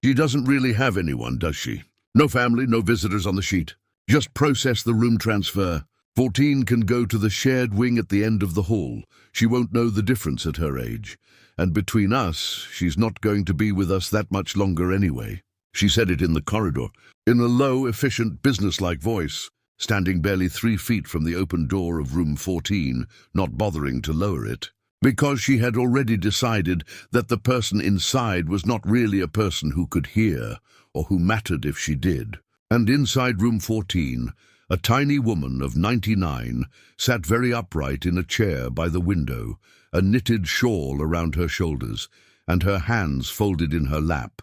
She doesn't really have anyone, does she? No family, no visitors on the sheet. Just process the room transfer. 14 can go to the shared wing at the end of the hall. She won't know the difference at her age. And between us, she's not going to be with us that much longer anyway. She said it in the corridor, in a low, efficient, businesslike voice, standing barely 3 feet from the open door of room 14, not bothering to lower it. Because she had already decided that the person inside was not really a person who could hear, or who mattered if she did. And inside room 14, a tiny woman of 99 sat very upright in a chair by the window, a knitted shawl around her shoulders, and her hands folded in her lap,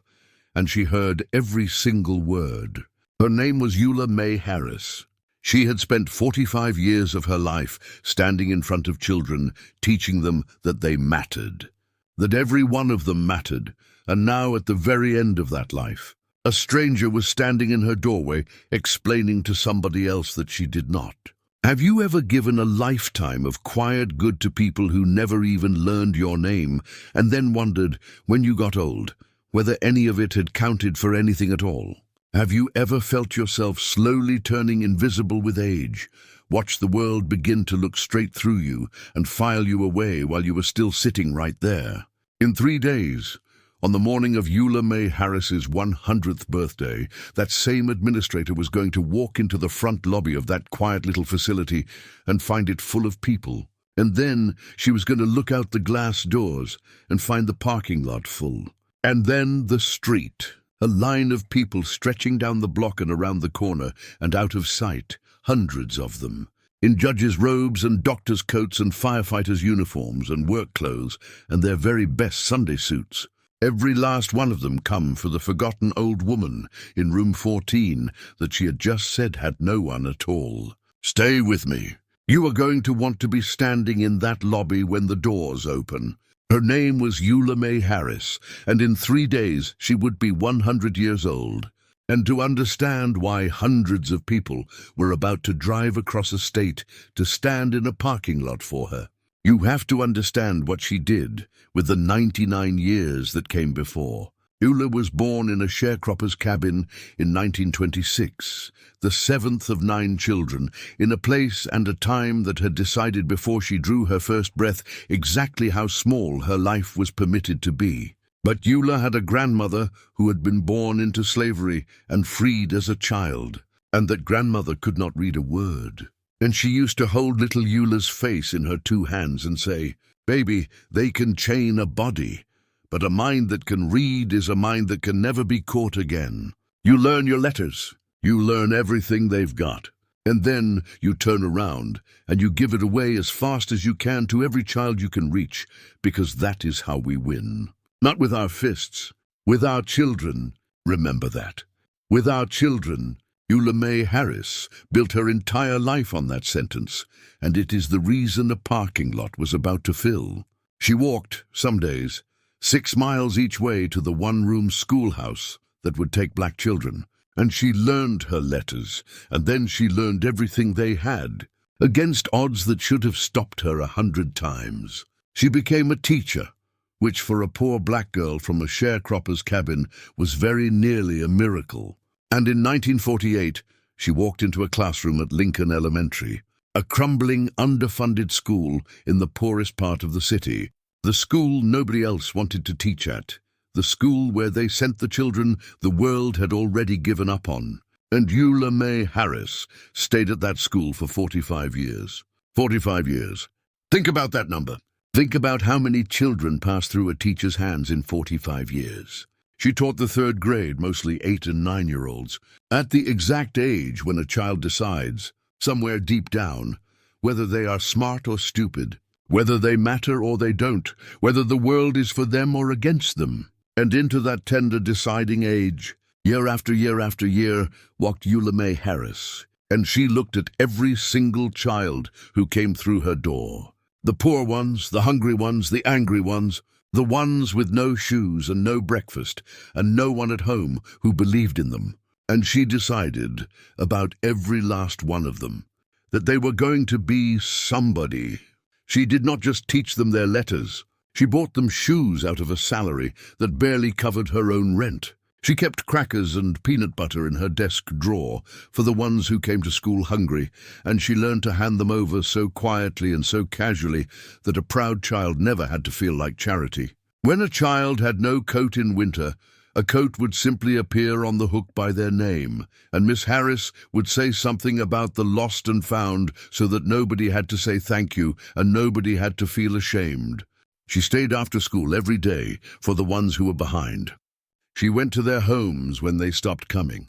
and she heard every single word. Her name was Eula Mae Harris. She had spent 45 years of her life standing in front of children, teaching them that they mattered, that every one of them mattered, and now at the very end of that life, a stranger was standing in her doorway explaining to somebody else that she did not. Have you ever given a lifetime of quiet good to people who never even learned your name, and then wondered, when you got old, whether any of it had counted for anything at all? Have you ever felt yourself slowly turning invisible with age, watched the world begin to look straight through you and file you away while you were still sitting right there? In 3 days, on the morning of Eula Mae Harris's 100th birthday, that same administrator was going to walk into the front lobby of that quiet little facility and find it full of people. And then she was going to look out the glass doors and find the parking lot full. And then the street. A line of people stretching down the block and around the corner and out of sight, hundreds of them, in judges' robes and doctors' coats and firefighters' uniforms and work clothes and their very best Sunday suits. Every last one of them come for the forgotten old woman in room 14 that she had just said had no one at all. Stay with me. You are going to want to be standing in that lobby when the doors open. Her name was Eula Mae Harris, and in 3 days she would be 100 years old. And to understand why hundreds of people were about to drive across a state to stand in a parking lot for her, you have to understand what she did with the 99 years that came before. Eula was born in a sharecropper's cabin in 1926, the 7th of 9 children, in a place and a time that had decided before she drew her first breath exactly how small her life was permitted to be. But Eula had a grandmother who had been born into slavery and freed as a child, and that grandmother could not read a word. And she used to hold little Eula's face in her 2 hands and say, "Baby, they can chain a body, but a mind that can read is a mind that can never be caught again. You learn your letters, you learn everything they've got, and then you turn around and you give it away as fast as you can to every child you can reach, because that is how we win. Not with our fists, with our children, remember that. With our children." Eula Mae Harris built her entire life on that sentence, and it is the reason a parking lot was about to fill. She walked, some days, 6 miles each way to the one-room schoolhouse that would take black children, and she learned her letters, and then she learned everything they had, against odds that should have stopped her 100 times. She became a teacher, which for a poor black girl from a sharecropper's cabin was very nearly a miracle. And in 1948, she walked into a classroom at Lincoln Elementary, a crumbling, underfunded school in the poorest part of the city, the school nobody else wanted to teach at, the school where they sent the children the world had already given up on. And Eula Mae Harris stayed at that school for 45 years. 45 years. Think about that number. Think about how many children passed through a teacher's hands in 45 years. She taught the 3rd grade, mostly 8- and 9-year-olds, at the exact age when a child decides, somewhere deep down, whether they are smart or stupid, whether they matter or they don't, whether the world is for them or against them. And into that tender deciding age, year after year after year, walked Eula Mae Harris, and she looked at every single child who came through her door. The poor ones, the hungry ones, the angry ones, the ones with no shoes and no breakfast, and no one at home who believed in them. And she decided, about every last one of them, that they were going to be somebody. She did not just teach them their letters. She bought them shoes out of a salary that barely covered her own rent. She kept crackers and peanut butter in her desk drawer for the ones who came to school hungry, and she learned to hand them over so quietly and so casually that a proud child never had to feel like charity. When a child had no coat in winter, a coat would simply appear on the hook by their name, and Miss Harris would say something about the lost and found so that nobody had to say thank you and nobody had to feel ashamed. She stayed after school every day for the ones who were behind. She went to their homes when they stopped coming.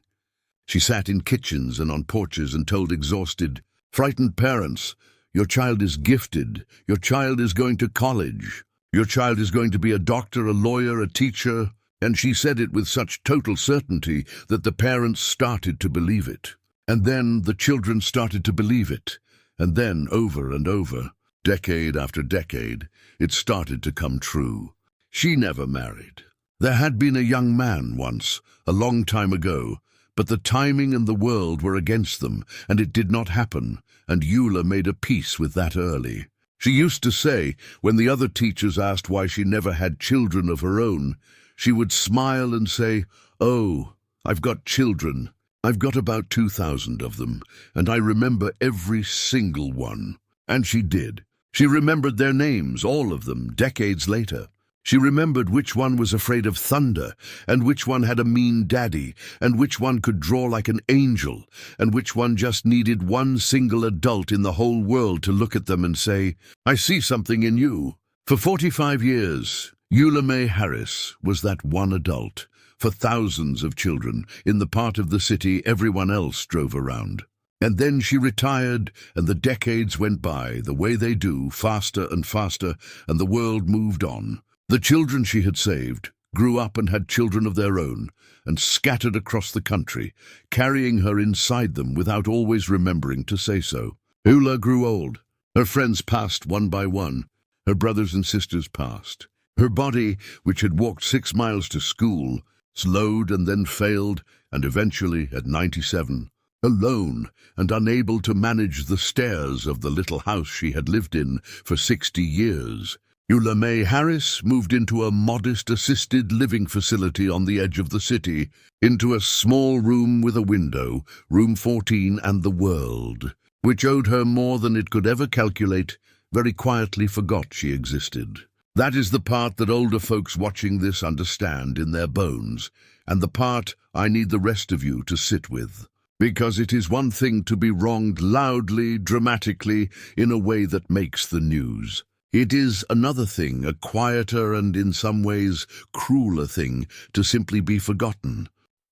She sat in kitchens and on porches and told exhausted, frightened parents, "Your child is gifted. Your child is going to college. Your child is going to be a doctor, a lawyer, a teacher." And she said it with such total certainty that the parents started to believe it. And then the children started to believe it. And then, over and over, decade after decade, it started to come true. She never married. There had been a young man once, a long time ago, but the timing and the world were against them, and it did not happen, and Eula made a peace with that early. She used to say, when the other teachers asked why she never had children of her own, she would smile and say, "Oh, I've got children. I've got about 2,000 of them, and I remember every single one." And she did. She remembered their names, all of them, decades later. She remembered which one was afraid of thunder, and which one had a mean daddy, and which one could draw like an angel, and which one just needed one single adult in the whole world to look at them and say, "I see something in you." For 45 years, Eula Mae Harris was that one adult for thousands of children in the part of the city everyone else drove around. And then she retired, and the decades went by, the way they do, faster and faster, and the world moved on. The children she had saved grew up and had children of their own, and scattered across the country, carrying her inside them without always remembering to say so. Eula grew old. Her friends passed one by one. Her brothers and sisters passed. Her body, which had walked 6 miles to school, slowed and then failed, and eventually, at 97, alone and unable to manage the stairs of the little house she had lived in for 60 years, Eula Mae Harris moved into a modest assisted living facility on the edge of the city, into a small room with a window, room 14, and the world, which owed her more than it could ever calculate, very quietly forgot she existed. That is the part that older folks watching this understand in their bones, and the part I need the rest of you to sit with. Because it is one thing to be wronged loudly, dramatically, in a way that makes the news. It is another thing, a quieter and in some ways crueler thing, to simply be forgotten,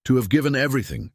to have given everything,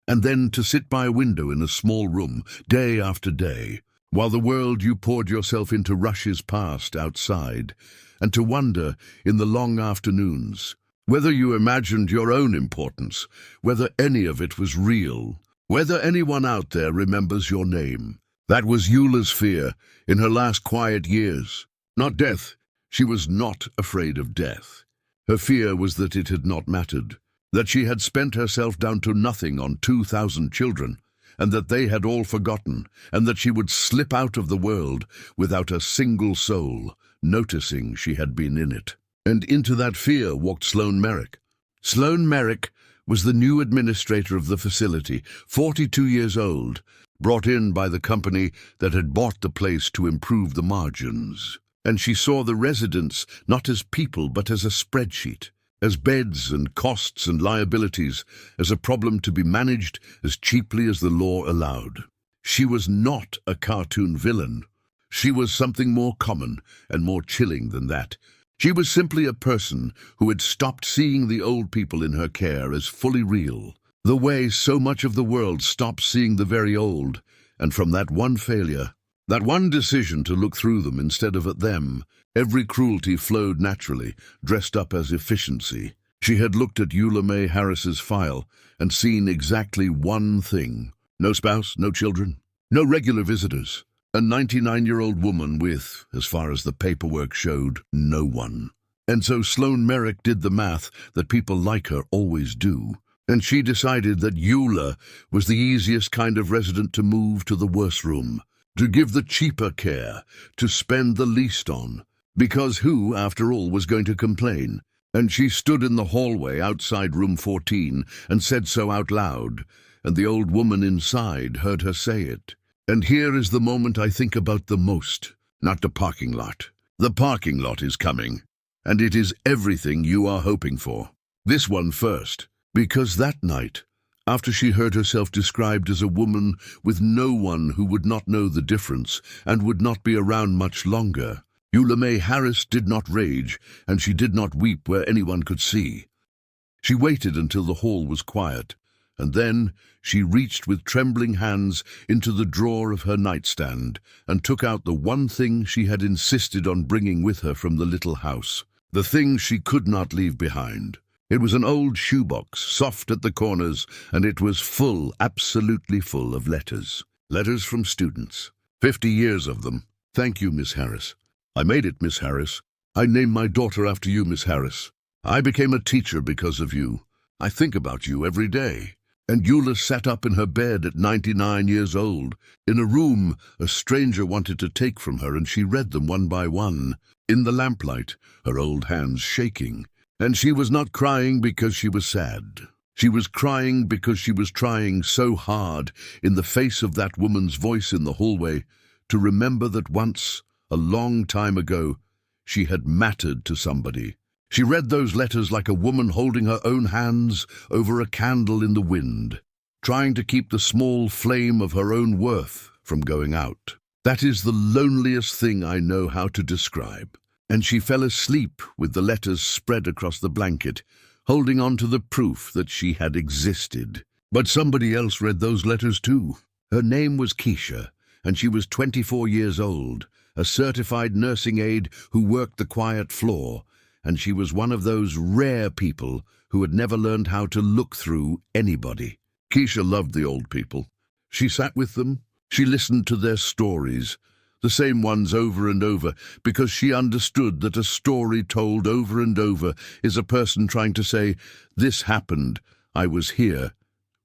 and then to sit by a window in a small room, day after day, while the world you poured yourself into rushes past outside, and to wonder, in the long afternoons, whether you imagined your own importance, whether any of it was real, whether anyone out there remembers your name. That was Eula's fear in her last quiet years. Not death. She was not afraid of death. Her fear was that it had not mattered, that she had spent herself down to nothing on 2,000 children, and that they had all forgotten, and that she would slip out of the world without a single soul noticing she had been in it. And into that fear walked Sloan Merrick. Sloan Merrick was the new administrator of the facility, 42 years old, brought in by the company that had bought the place to improve the margins. And she saw the residents not as people but as a spreadsheet, as beds and costs and liabilities, as a problem to be managed as cheaply as the law allowed. She was not a cartoon villain. She was something more common and more chilling than that. She was simply a person who had stopped seeing the old people in her care as fully real, the way so much of the world stops seeing the very old, and from that one failure, that one decision to look through them instead of at them, every cruelty flowed naturally, dressed up as efficiency. She had looked at Eula Mae Harris's file and seen exactly one thing. No spouse, no children, no regular visitors. A 99-year-old woman with, as far as the paperwork showed, no one. And so Sloan Merrick did the math that people like her always do, and she decided that Eula was the easiest kind of resident to move to the worse room, to give the cheaper care, to spend the least on. Because who, after all, was going to complain? And she stood in the hallway outside room 14 and said so out loud, and the old woman inside heard her say it. And here is the moment I think about the most, not the parking lot. The parking lot is coming, and it is everything you are hoping for. This one first, because that night, after she heard herself described as a woman with no one who would not know the difference and would not be around much longer, Eula Mae Harris did not rage, and she did not weep where anyone could see. She waited until the hall was quiet, and then she reached with trembling hands into the drawer of her nightstand and took out the one thing she had insisted on bringing with her from the little house, the thing she could not leave behind. It was an old shoebox, soft at the corners, and it was full, absolutely full of letters. Letters from students. 50 years of them. Thank you, Miss Harris. I made it, Miss Harris. I named my daughter after you, Miss Harris. I became a teacher because of you. I think about you every day. And Eula sat up in her bed at 99 years old, in a room a stranger wanted to take from her, and she read them one by one, in the lamplight, her old hands shaking. And she was not crying because she was sad. She was crying because she was trying so hard, in the face of that woman's voice in the hallway, to remember that once, a long time ago, she had mattered to somebody. She read those letters like a woman holding her own hands over a candle in the wind, trying to keep the small flame of her own worth from going out. That is the loneliest thing I know how to describe. And she fell asleep with the letters spread across the blanket, holding on to the proof that she had existed. But somebody else read those letters too. Her name was Keisha, and she was 24 years old, a certified nursing aide who worked the quiet floor, and she was one of those rare people who had never learned how to look through anybody. Keisha loved the old people. She sat with them, she listened to their stories, the same ones over and over, because she understood that a story told over and over is a person trying to say, "This happened, I was here,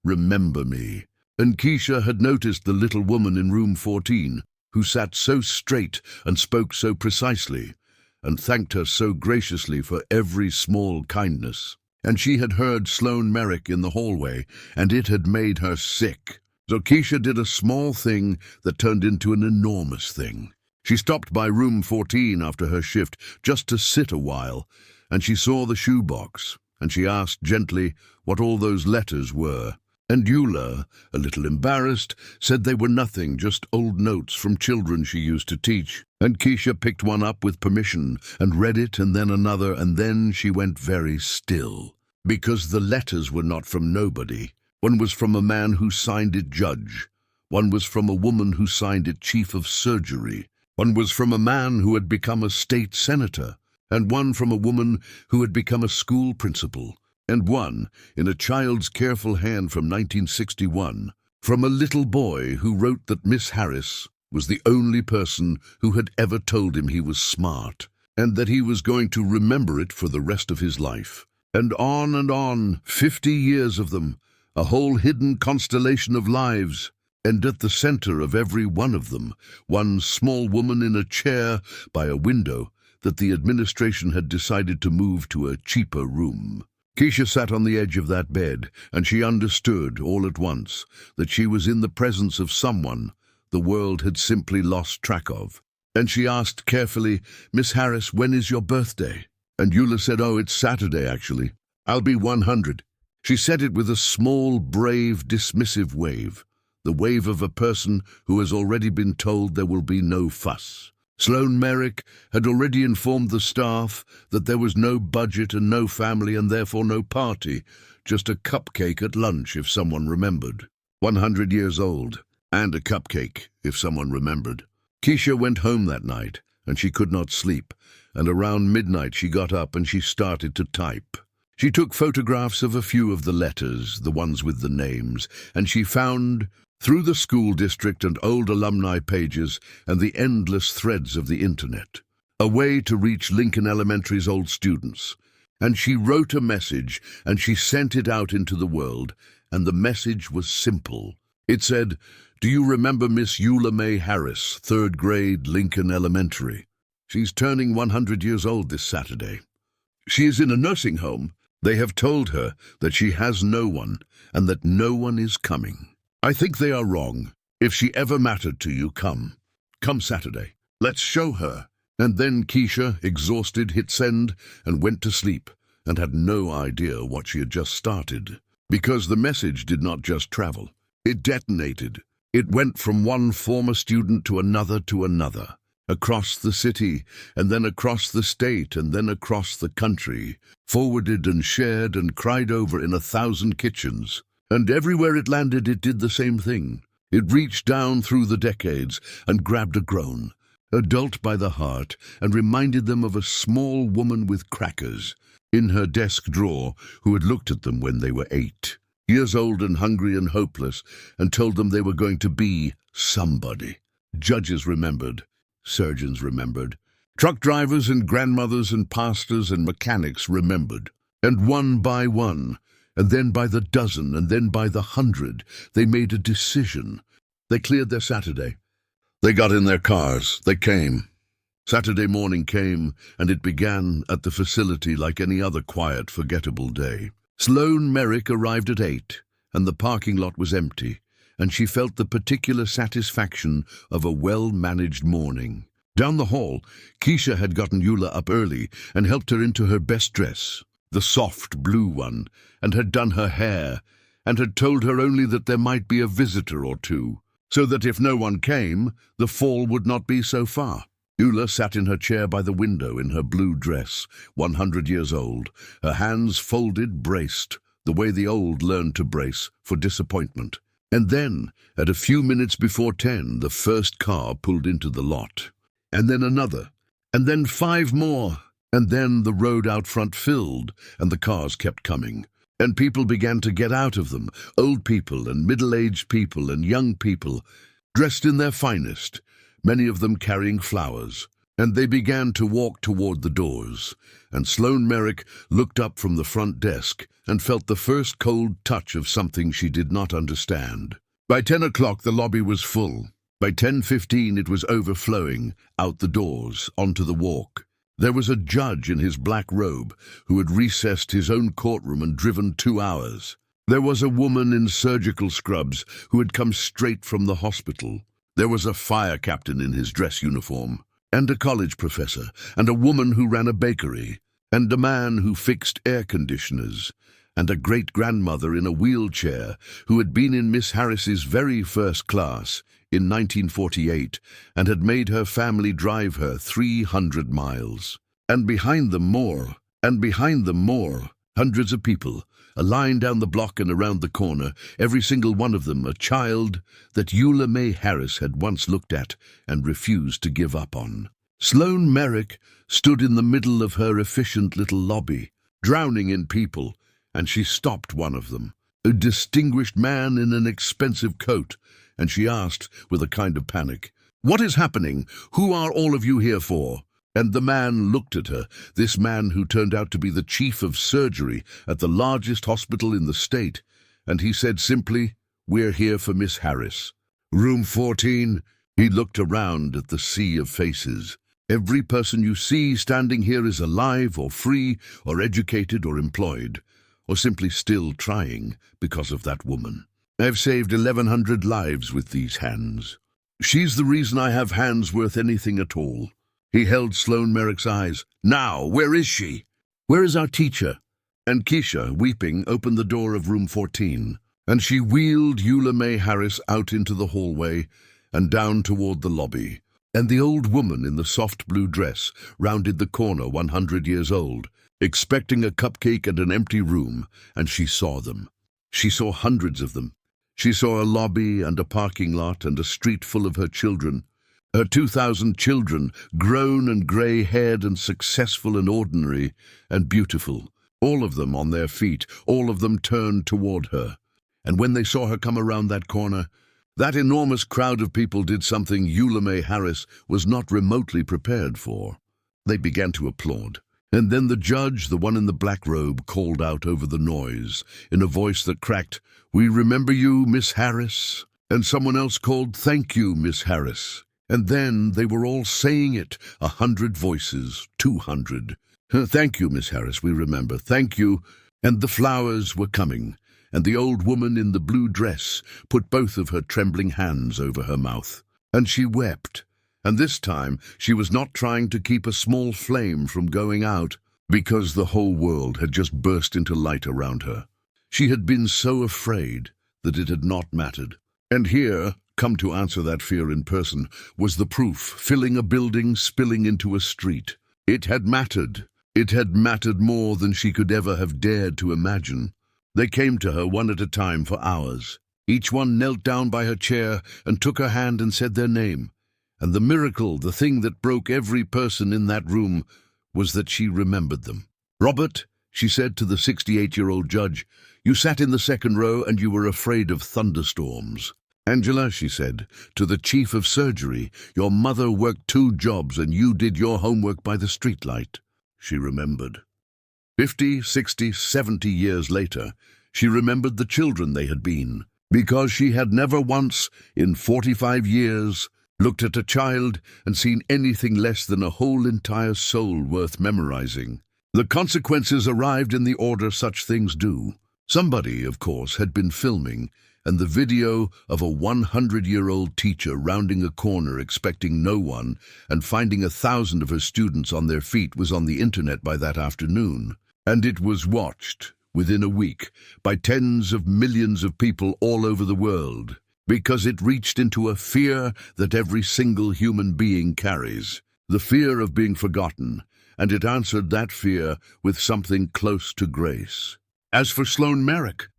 remember me." And Keisha had noticed the little woman in room 14, who sat so straight and spoke so precisely, and thanked her so graciously for every small kindness. And she had heard Sloane Merrick in the hallway, and it had made her sick. So Keisha did a small thing that turned into an enormous thing. She stopped by room 14 after her shift just to sit a while, and she saw the shoebox, and she asked gently what all those letters were. And Eula, a little embarrassed, said they were nothing, just old notes from children she used to teach. And Keisha picked one up with permission and read it, and then another, and then she went very still, because the letters were not from nobody. One was from a man who signed it judge. One was from a woman who signed it chief of surgery. One was from a man who had become a state senator, and one from a woman who had become a school principal, and one, in a child's careful hand from 1961, from a little boy who wrote that Miss Harris was the only person who had ever told him he was smart, and that he was going to remember it for the rest of his life. And on, 50 years of them, a whole hidden constellation of lives, and at the center of every one of them, one small woman in a chair by a window that the administration had decided to move to a cheaper room. Keisha sat on the edge of that bed, and she understood all at once that she was in the presence of someone the world had simply lost track of. And she asked carefully, "Miss Harris, when is your birthday?" And Eula said, "Oh, it's Saturday, actually. I'll be 100. She said it with a small, brave, dismissive wave, the wave of a person who has already been told there will be no fuss. Sloane Merrick had already informed the staff that there was no budget and no family and therefore no party, just a cupcake at lunch if someone remembered. 100 years old, and a cupcake if someone remembered. Keisha went home that night, and she could not sleep, and around midnight she got up and she started to type. She took photographs of a few of the letters, the ones with the names, and she found, through the school district and old alumni pages and the endless threads of the internet, a way to reach Lincoln Elementary's old students. And she wrote a message, and she sent it out into the world, and the message was simple. It said, "Do you remember Miss Eula Mae Harris, 3rd grade, Lincoln Elementary? She's turning 100 years old this Saturday. She is in a nursing home. They have told her that she has no one and that no one is coming. I think they are wrong. If she ever mattered to you, come. Come Saturday. Let's show her." And then Keisha, exhausted, hit send and went to sleep and had no idea what she had just started. Because the message did not just travel. It detonated. It went from one former student to another, across the city, and then across the state, and then across the country, forwarded and shared and cried over in 1,000 kitchens. And everywhere it landed, it did the same thing. It reached down through the decades and grabbed a grown adult by the heart and reminded them of a small woman with crackers in her desk drawer who had looked at them when they were 8 years old and hungry and hopeless and told them they were going to be somebody. Judges remembered. Surgeons remembered. Truck drivers and grandmothers and pastors and mechanics remembered. And one by one, and then by the dozen, and then by the 100, they made a decision. They cleared their Saturday. They got in their cars. They came. Saturday morning came, and it began at the facility like any other quiet, forgettable day. Sloane Merrick arrived at 8, and the parking lot was empty, and she felt the particular satisfaction of a well-managed morning. Down the hall, Keisha had gotten Eula up early and helped her into her best dress, the soft blue one, and had done her hair, and had told her only that there might be a visitor or two, so that if no one came, the fall would not be so far. Eula sat in her chair by the window in her blue dress, 100 years old, her hands folded, braced, the way the old learned to brace for disappointment. And then, at a few minutes before 10, the first car pulled into the lot. And then another, and then 5 more, and then the road out front filled, and the cars kept coming. And people began to get out of them, old people and middle-aged people and young people, dressed in their finest, many of them carrying flowers. And they began to walk toward the doors, and Sloane Merrick looked up from the front desk and felt the first cold touch of something she did not understand. By 10 o'clock the lobby was full. By 10:15 it was overflowing, out the doors, onto the walk. There was a judge in his black robe who had recessed his own courtroom and driven 2 hours. There was a woman in surgical scrubs who had come straight from the hospital. There was a fire captain in his dress uniform, and a college professor, and a woman who ran a bakery, and a man who fixed air conditioners, and a great-grandmother in a wheelchair who had been in Miss Harris's very first class in 1948 and had made her family drive her 300 miles. And behind them more, hundreds of people, a line down the block and around the corner, every single one of them a child that Eula Mae Harris had once looked at and refused to give up on. Sloane Merrick stood in the middle of her efficient little lobby, drowning in people, and she stopped one of them, a distinguished man in an expensive coat, and she asked, with a kind of panic, "What is happening? Who are all of you here for?" And the man looked at her, this man who turned out to be the chief of surgery at the largest hospital in the state, and he said simply, "We're here for Miss Harris. Room 14. He looked around at the sea of faces. "Every person you see standing here is alive or free or educated or employed, or simply still trying because of that woman. I've saved 1,100 lives with these hands. She's the reason I have hands worth anything at all." He held Sloane Merrick's eyes. "Now, where is she? Where is our teacher?" And Keisha, weeping, opened the door of room 14, and she wheeled Eula Mae Harris out into the hallway and down toward the lobby. And the old woman in the soft blue dress rounded the corner, 100 years old, expecting a cupcake and an empty room, and she saw them. She saw hundreds of them. She saw a lobby and a parking lot and a street full of her children. Her 2,000 children, grown and grey-haired and successful and ordinary and beautiful, all of them on their feet, all of them turned toward her. And when they saw her come around that corner, that enormous crowd of people did something Eula Mae Harris was not remotely prepared for. They began to applaud. And then the judge, the one in the black robe, called out over the noise, in a voice that cracked, "We remember you, Miss Harris." And someone else called, "Thank you, Miss Harris." And then they were all saying it, 100 voices, 200. Thank you, Miss Harris, we remember. Thank you." And the flowers were coming, and the old woman in the blue dress put both of her trembling hands over her mouth. And she wept, and this time she was not trying to keep a small flame from going out, because the whole world had just burst into light around her. She had been so afraid that it had not mattered. And here, come to answer that fear in person, was the proof, filling a building, spilling into a street. It had mattered. It had mattered more than she could ever have dared to imagine. They came to her one at a time for hours. Each one knelt down by her chair and took her hand and said their name. And the miracle, the thing that broke every person in that room, was that she remembered them. "Robert," she said to the 68-year-old judge, "you sat in the second row and you were afraid of thunderstorms." "Angela," she said, to the chief of surgery, "your mother worked 2 jobs and you did your homework by the streetlight." She remembered. 50, 60, 70 years later, she remembered the children they had been, because she had never once, in 45 years, looked at a child and seen anything less than a whole entire soul worth memorizing. The consequences arrived in the order such things do. Somebody, of course, had been filming, and the video of a 100-year-old teacher rounding a corner expecting no one and finding 1,000 of her students on their feet was on the internet by that afternoon. And it was watched, within a week, by tens of millions of people all over the world, because it reached into a fear that every single human being carries, the fear of being forgotten, and it answered that fear with something close to grace. As for Sloane Merrick,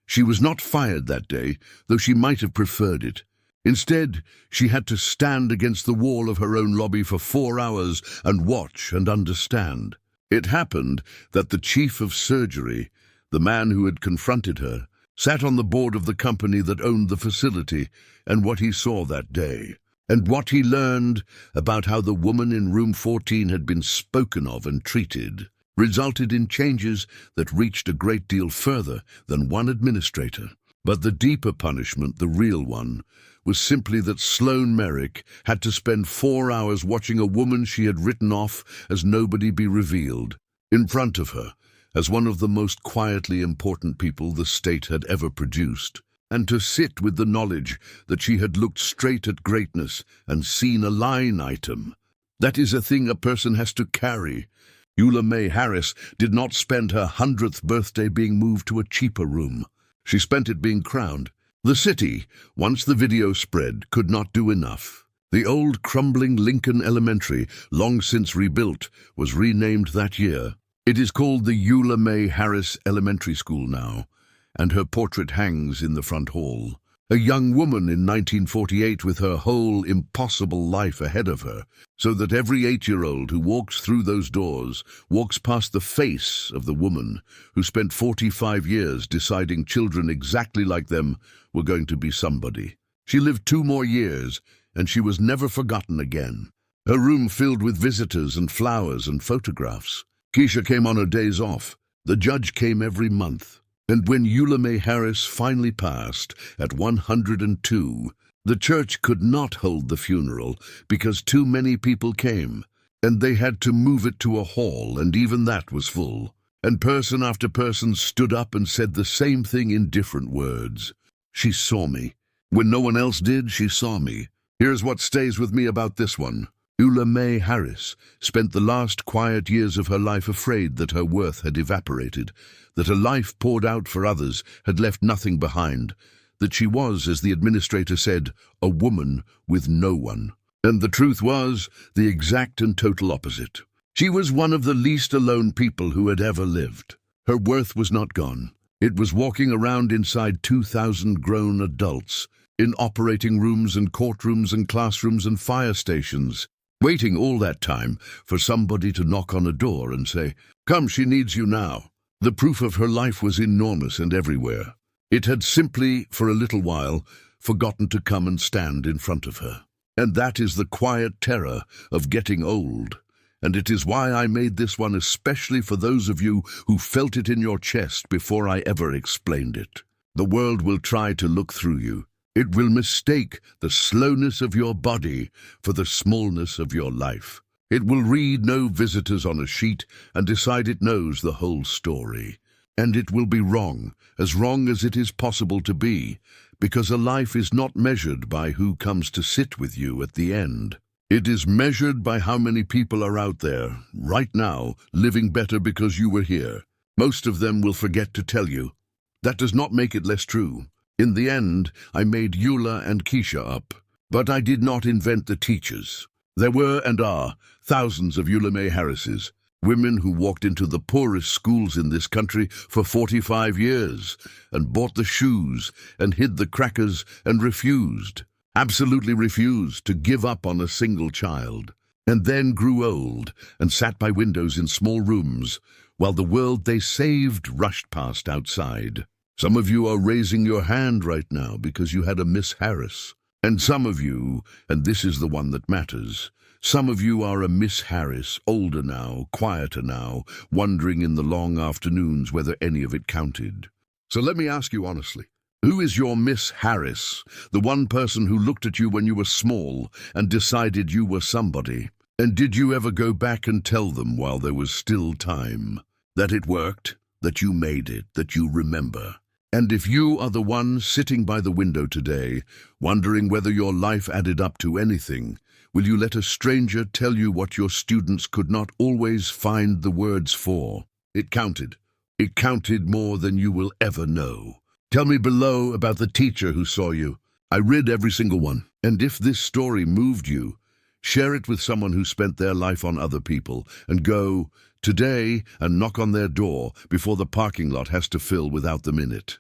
she was not fired that day, though she might have preferred it. Instead, she had to stand against the wall of her own lobby for 4 hours and watch and understand. It happened that the chief of surgery, the man who had confronted her, sat on the board of the company that owned the facility, and what he saw that day, and what he learned about how the woman in room 14 had been spoken of and treated, resulted in changes that reached a great deal further than one administrator. But the deeper punishment, the real one, was simply that Sloane Merrick had to spend 4 hours watching a woman she had written off as nobody be revealed, in front of her, as one of the most quietly important people the state had ever produced, and to sit with the knowledge that she had looked straight at greatness and seen a line item. That is a thing a person has to carry. Eula Mae Harris did not spend her 100th birthday being moved to a cheaper room. She spent it being crowned. The city, once the video spread, could not do enough. The old crumbling Lincoln Elementary, long since rebuilt, was renamed that year. It is called the Eula Mae Harris Elementary School now, and her portrait hangs in the front hall. A young woman in 1948 with her whole impossible life ahead of her, so that every 8-year-old who walks through those doors walks past the face of the woman who spent 45 years deciding children exactly like them were going to be somebody. She lived 2 more years, and she was never forgotten again. Her room filled with visitors and flowers and photographs. Keisha came on her days off. The judge came every month. And when Eula Mae Harris finally passed at 102, the church could not hold the funeral because too many people came, and they had to move it to a hall, and even that was full. And person after person stood up and said the same thing in different words. She saw me. When no one else did, she saw me. Here's what stays with me about this one. Eula Mae Harris spent the last quiet years of her life afraid that her worth had evaporated, that a life poured out for others had left nothing behind, that she was, as the administrator said, a woman with no one. And the truth was the exact and total opposite. She was one of the least alone people who had ever lived. Her worth was not gone. It was walking around inside 2,000 grown adults, in operating rooms and courtrooms and classrooms and fire stations, waiting all that time for somebody to knock on a door and say, "Come, she needs you now." The proof of her life was enormous and everywhere. It had simply, for a little while, forgotten to come and stand in front of her. And that is the quiet terror of getting old. And it is why I made this one especially for those of you who felt it in your chest before I ever explained it. The world will try to look through you. It will mistake the slowness of your body for the smallness of your life. It will read no visitors on a sheet and decide it knows the whole story. And it will be wrong as it is possible to be, because a life is not measured by who comes to sit with you at the end. It is measured by how many people are out there, right now, living better because you were here. Most of them will forget to tell you. That does not make it less true. In the end, I made Eula and Keisha up, but I did not invent the teachers. There were and are thousands of Eula Mae Harrises, women who walked into the poorest schools in this country for 45 years and bought the shoes and hid the crackers and refused, absolutely refused, to give up on a single child, and then grew old and sat by windows in small rooms while the world they saved rushed past outside. Some of you are raising your hand right now because you had a Miss Harris. And some of you, and this is the one that matters, some of you are a Miss Harris, older now, quieter now, wondering in the long afternoons whether any of it counted. So let me ask you honestly, who is your Miss Harris, the one person who looked at you when you were small and decided you were somebody? And did you ever go back and tell them while there was still time that it worked, that you made it, that you remember? And if you are the one sitting by the window today, wondering whether your life added up to anything, will you let a stranger tell you what your students could not always find the words for? It counted. It counted more than you will ever know. Tell me below about the teacher who saw you. I read every single one. And if this story moved you, share it with someone who spent their life on other people, and go today and knock on their door before the parking lot has to fill without them in it.